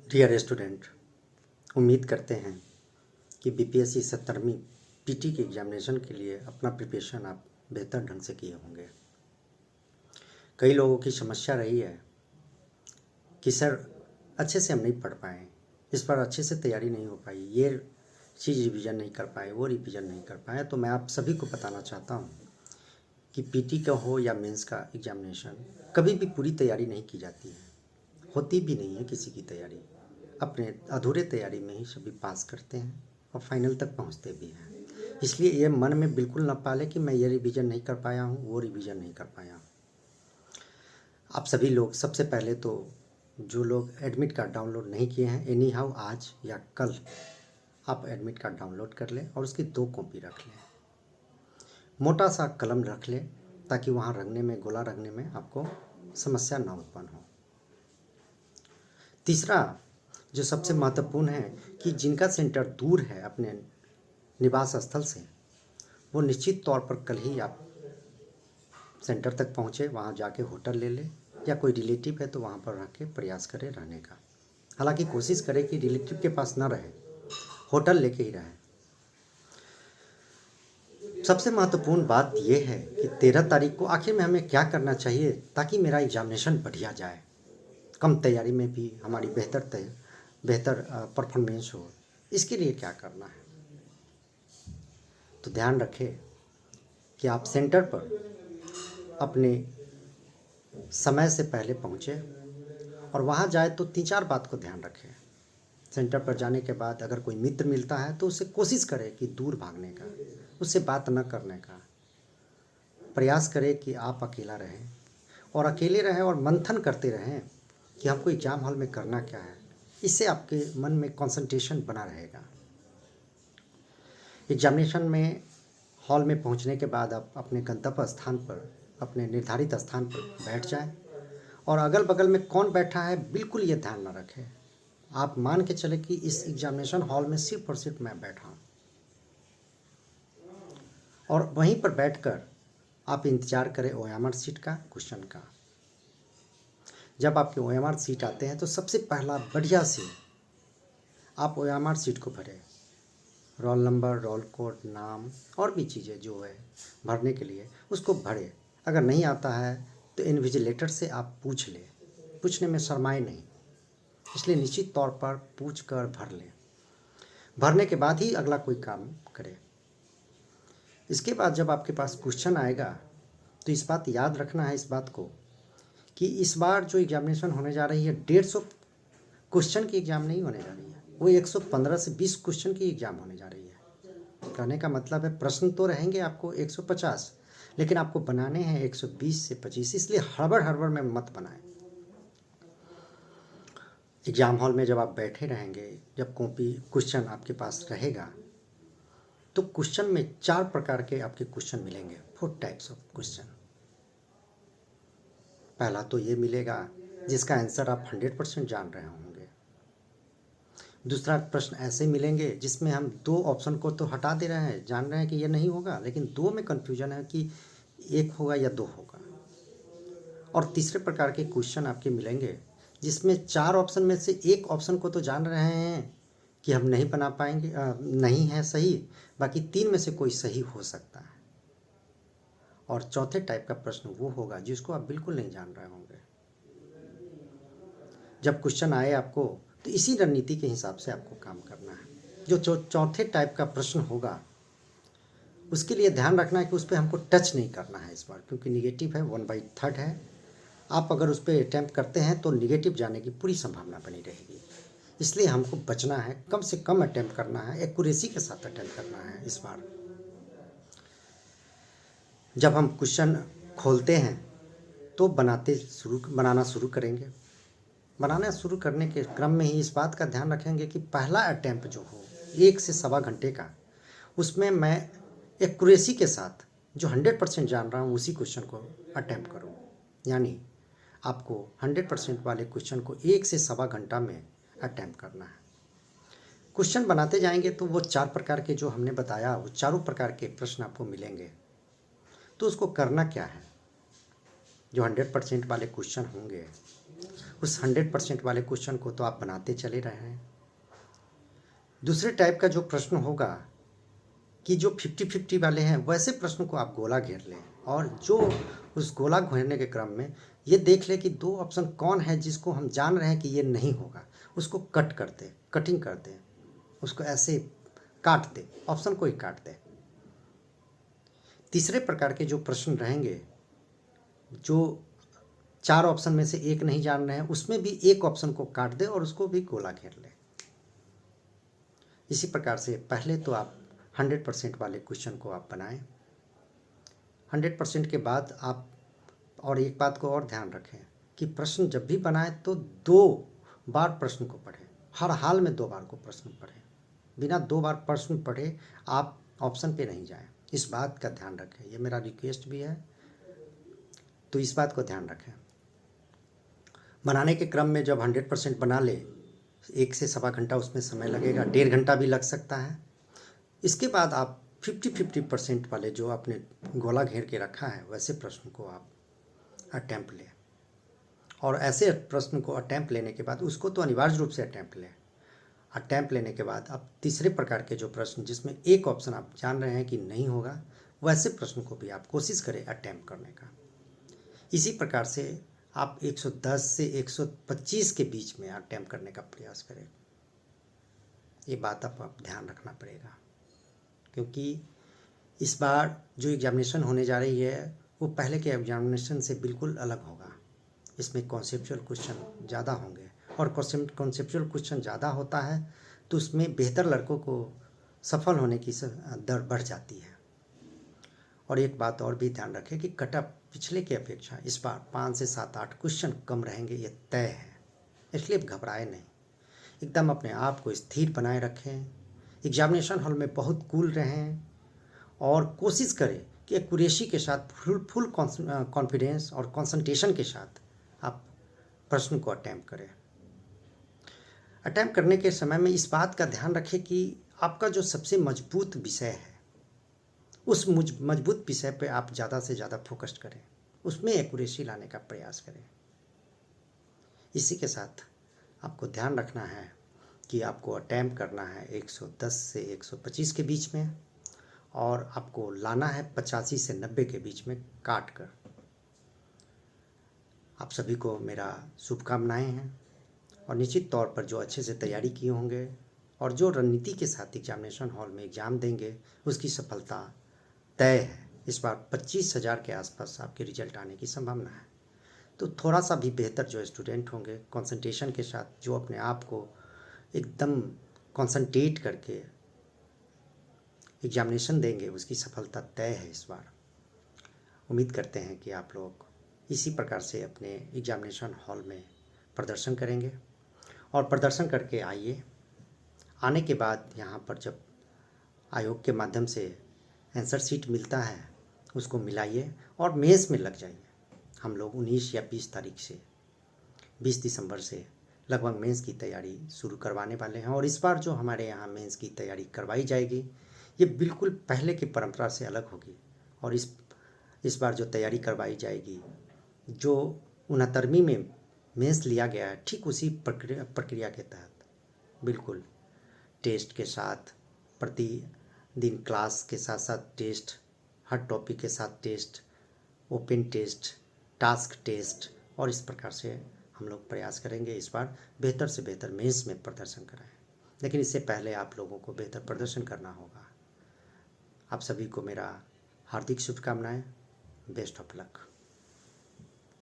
Dear student, उम्मीद करते हैं कि बीपीएससी 70वीं पीटी के एग्जामिनेशन के लिए अपना प्रिपरेशन आप बेहतर ढंग से किए होंगे। कई लोगों की समस्या रही है कि सर अच्छे से हम नहीं पढ़ पाए, इस पर अच्छे से तैयारी नहीं हो पाई, ये चीज़ रिवीजन नहीं कर पाए, वो रिवीजन नहीं कर पाए। तो मैं आप सभी को बताना चाहता हूँ कि पीटी का हो या मेंस का एग्जामिनेशन कभी भी पूरी तैयारी नहीं की जाती है, होती भी नहीं है किसी की तैयारी। अपने अधूरे तैयारी में ही सभी पास करते हैं और फाइनल तक पहुंचते भी हैं। इसलिए ये मन में बिल्कुल ना पाले कि मैं ये रिवीजन नहीं कर पाया हूँ, वो रिवीजन नहीं कर पाया हूँ। आप सभी लोग सबसे पहले तो जो लोग एडमिट कार्ड डाउनलोड नहीं किए हैं, एनी हाउ आज या कल आप एडमिट कार्ड डाउनलोड कर लें और उसकी 2 कॉपी रख लें। मोटा सा कलम रख लें ताकि वहाँ रखने में, गोला रखने में आपको समस्या ना उत्पन्न हो। तीसरा जो सबसे महत्वपूर्ण है कि जिनका सेंटर दूर है अपने निवास स्थल से, वो निश्चित तौर पर कल ही आप सेंटर तक पहुँचे, वहाँ जाके होटल ले लें या कोई रिलेटिव है तो वहाँ पर रह के प्रयास करें रहने का। हालांकि कोशिश करें कि रिलेटिव के पास ना रहे, होटल लेके ही रहें। सबसे महत्वपूर्ण बात यह है कि 13 तारीख को आखिर में हमें क्या करना चाहिए ताकि मेरा एग्जामिनेशन बढ़िया जाए, कम तैयारी में भी हमारी बेहतर परफॉर्मेंस हो। इसके लिए क्या करना है, तो ध्यान रखें कि आप सेंटर पर अपने समय से पहले पहुँचे और वहाँ जाए तो 3-4 बात को ध्यान रखें। सेंटर पर जाने के बाद अगर कोई मित्र मिलता है तो उससे कोशिश करें कि दूर भागने का, उससे बात न करने का प्रयास करें कि आप अकेला रहें और अकेले रहें और मंथन करते रहें कि हमको एग्ज़ाम हॉल में करना क्या है। इससे आपके मन में कंसंट्रेशन बना रहेगा। एग्जामिनेशन में हॉल में पहुंचने के बाद आप अपने गंतव्य स्थान पर, अपने निर्धारित स्थान पर बैठ जाएं और अगल बगल में कौन बैठा है बिल्कुल ये ध्यान न रखें। आप मान के चले कि इस एग्जामिनेशन हॉल में सिर्फ और सिर्फ मैं बैठा हूँ और वहीं पर बैठकर आप इंतज़ार करें ओएमआर सीट का, क्वेश्चन का। जब आपके ओएमआर सीट आते हैं तो सबसे पहला बढ़िया से आप ओएमआर सीट को भरें, रोल नंबर, रोल कोड, नाम और भी चीज़ें जो है भरने के लिए उसको भरें। अगर नहीं आता है तो इन्विजिलेटर से आप पूछ लें, पूछने में शर्माए नहीं, इसलिए निश्चित तौर पर पूछ कर भर लें। भरने के बाद ही अगला कोई काम करें। इसके बाद जब आपके पास क्वेश्चन आएगा तो इस बात याद रखना है, इस बात को कि इस बार जो एग्जामिनेशन होने जा रही है 150 क्वेश्चन की एग्ज़ाम नहीं होने जा रही है, वो 115 से 20 क्वेश्चन की एग्ज़ाम होने जा रही है। कहने का मतलब है प्रश्न तो रहेंगे आपको 150, लेकिन आपको बनाने हैं 120 से 25, इसलिए हड़बड़ में मत बनाएं। एग्ज़ाम हॉल में जब आप बैठे रहेंगे, जब कॉपी क्वेश्चन आपके पास रहेगा तो क्वेश्चन में 4 प्रकार के आपके क्वेश्चन मिलेंगे, 4 टाइप्स ऑफ क्वेश्चन। पहला तो ये मिलेगा जिसका आंसर आप 100% जान रहे होंगे। दूसरा प्रश्न ऐसे मिलेंगे जिसमें हम 2 ऑप्शन को तो हटा दे रहे हैं, जान रहे हैं कि ये नहीं होगा, लेकिन 2 में कन्फ्यूजन है कि 1 होगा या 2 होगा। और तीसरे प्रकार के क्वेश्चन आपके मिलेंगे जिसमें 4 ऑप्शन में से 1 ऑप्शन को तो जान रहे हैं कि हम नहीं बना पाएंगे, नहीं है सही, बाकी 3 में से कोई सही हो सकता है। और चौथे टाइप का प्रश्न वो होगा जिसको आप बिल्कुल नहीं जान रहे होंगे। जब क्वेश्चन आए आपको तो इसी रणनीति के हिसाब से आपको काम करना है। जो चौथे टाइप का प्रश्न होगा उसके लिए ध्यान रखना है कि उस पर हमको टच नहीं करना है इस बार, क्योंकि निगेटिव है, 1/3 है। आप अगर उस पर अटैम्प्ट करते हैं तो निगेटिव जाने की पूरी संभावना बनी रहेगी, इसलिए हमको बचना है, कम से कम अटैम्प्ट करना है, एक्यूरेसी के साथ अटैम्प्ट करना है इस बार। जब हम क्वेश्चन खोलते हैं तो बनाना शुरू करेंगे। बनाना शुरू करने के क्रम में ही इस बात का ध्यान रखेंगे कि पहला अटैम्प्ट जो हो 1 से सवा घंटे का, उसमें मैं एक्यूरेसी के साथ जो 100% जान रहा हूँ उसी क्वेश्चन को अटैम्प्ट करूँ। यानी आपको 100% वाले क्वेश्चन को 1 से सवा घंटा में अटैम्प्ट करना है। क्वेश्चन बनाते जाएंगे तो वो 4 प्रकार के जो हमने बताया, वो चारों प्रकार के प्रश्न आपको मिलेंगे। तो उसको करना क्या है, जो 100% वाले क्वेश्चन होंगे उस 100% वाले क्वेश्चन को तो आप बनाते चले रहे हैं। दूसरे टाइप का जो प्रश्न होगा कि जो 50-50 वाले हैं, वैसे प्रश्न को आप गोला घेर लें और जो उस गोला घेरने के क्रम में ये देख लें कि 2 ऑप्शन कौन है जिसको हम जान रहे हैं कि ये नहीं होगा, उसको कटिंग कर दें, उसको ऐसे काट दें, ऑप्शन को ही काट दें। तीसरे प्रकार के जो प्रश्न रहेंगे, जो 4 ऑप्शन में से एक नहीं जान रहे हैं, उसमें भी एक ऑप्शन को काट दें और उसको भी गोला घेर लें। इसी प्रकार से पहले तो आप 100% वाले क्वेश्चन को आप बनाएं। 100% के बाद आप और एक बात को और ध्यान रखें कि प्रश्न जब भी बनाएं तो 2 बार प्रश्न को पढ़ें, हर हाल में 2 बार को प्रश्न पढ़ें। बिना 2 बार प्रश्न पढ़े आप ऑप्शन पे नहीं जाएं, इस बात का ध्यान रखें। ये मेरा रिक्वेस्ट भी है, तो इस बात को ध्यान रखें। बनाने के क्रम में जब 100% बना ले, 1 से सवा घंटा उसमें समय लगेगा, 1.5 घंटा भी लग सकता है। इसके बाद आप 50-50% वाले जो आपने गोला घेर के रखा है, वैसे प्रश्न को आप अटैम्प्ट लें। और ऐसे प्रश्न को अटैम्प्ट लेने के बाद उसको तो अनिवार्य रूप से अटैम्प्ट लें। अटैम्प्ट लेने के बाद अब तीसरे प्रकार के जो प्रश्न जिसमें एक ऑप्शन आप जान रहे हैं कि नहीं होगा, वैसे प्रश्न को भी आप कोशिश करें अटैम्प्ट करने का। इसी प्रकार से आप 110 से 125 के बीच में अटैम्प्ट करने का प्रयास करें। ये बात आप ध्यान रखना पड़ेगा, क्योंकि इस बार जो एग्जामिनेशन होने जा रही है वो पहले के एग्जामिनेशन से बिल्कुल अलग होगा। इसमें कॉन्सेप्चुअल क्वेश्चन ज़्यादा होंगे, और कॉन्सेप्चुअल क्वेश्चन ज़्यादा होता है तो उसमें बेहतर लड़कों को सफल होने की दर बढ़ जाती है। और एक बात और भी ध्यान रखें कि कटअप पिछले की अपेक्षा इस बार 5 से 7-8 क्वेश्चन कम रहेंगे, ये तय है। इसलिए घबराए नहीं, एकदम अपने आप को स्थिर बनाए रखें, एग्जामिनेशन हॉल में बहुत कूल रहें और कोशिश करें कि एक्यूरेसी के साथ फुल कॉन्फिडेंस और कंसंट्रेशन के साथ आप प्रश्न को अटैम्प्ट करें। अटैम्प्ट करने के समय में इस बात का ध्यान रखें कि आपका जो सबसे मजबूत विषय है, उस मजबूत विषय पे आप ज़्यादा से ज़्यादा फोकस करें, उसमें एक्यूरेसी लाने का प्रयास करें। इसी के साथ आपको ध्यान रखना है कि आपको अटैम्प्ट करना है 110 से 125 के बीच में, और आपको लाना है 85 से 90 के बीच में काट कर। आप सभी को मेरा शुभकामनाएं हैं, और निश्चित तौर पर जो अच्छे से तैयारी किए होंगे और जो रणनीति के साथ एग्जामिनेशन हॉल में एग्ज़ाम देंगे, उसकी सफलता तय है। इस बार 25,000 के आसपास आपके रिजल्ट आने की संभावना है। तो थोड़ा सा भी बेहतर जो स्टूडेंट होंगे, कंसंट्रेशन के साथ जो अपने आप को एकदम कंसंट्रेट करके एग्जामिनेशन देंगे, उसकी सफलता तय है इस बार। उम्मीद करते हैं कि आप लोग इसी प्रकार से अपने एग्जामिनेशन हॉल में प्रदर्शन करेंगे, और प्रदर्शन करके आइए। आने के बाद यहाँ पर जब आयोग के माध्यम से आंसर शीट मिलता है, उसको मिलाइए और मेंस में लग जाइए। हम लोग 19 या 20 तारीख से 20 दिसंबर से लगभग मेंस की तैयारी शुरू करवाने वाले हैं। और इस बार जो हमारे यहाँ मेंस की तैयारी करवाई जाएगी, ये बिल्कुल पहले की परंपरा से अलग होगी। और इस बार जो तैयारी करवाई जाएगी, जो 69वीं में मेंस लिया गया है, ठीक उसी प्रक्रिया के तहत बिल्कुल टेस्ट के साथ, प्रतिदिन क्लास के साथ साथ टेस्ट, हर टॉपिक के साथ test, open test, task test, और इस प्रकार से हम लोग प्रयास करेंगे इस बार बेहतर से बेहतर मेंस में प्रदर्शन कराएं। लेकिन इससे पहले आप लोगों को बेहतर प्रदर्शन करना होगा। आप सभी को मेरा हार्दिक शुभकामनाएं। Best of luck.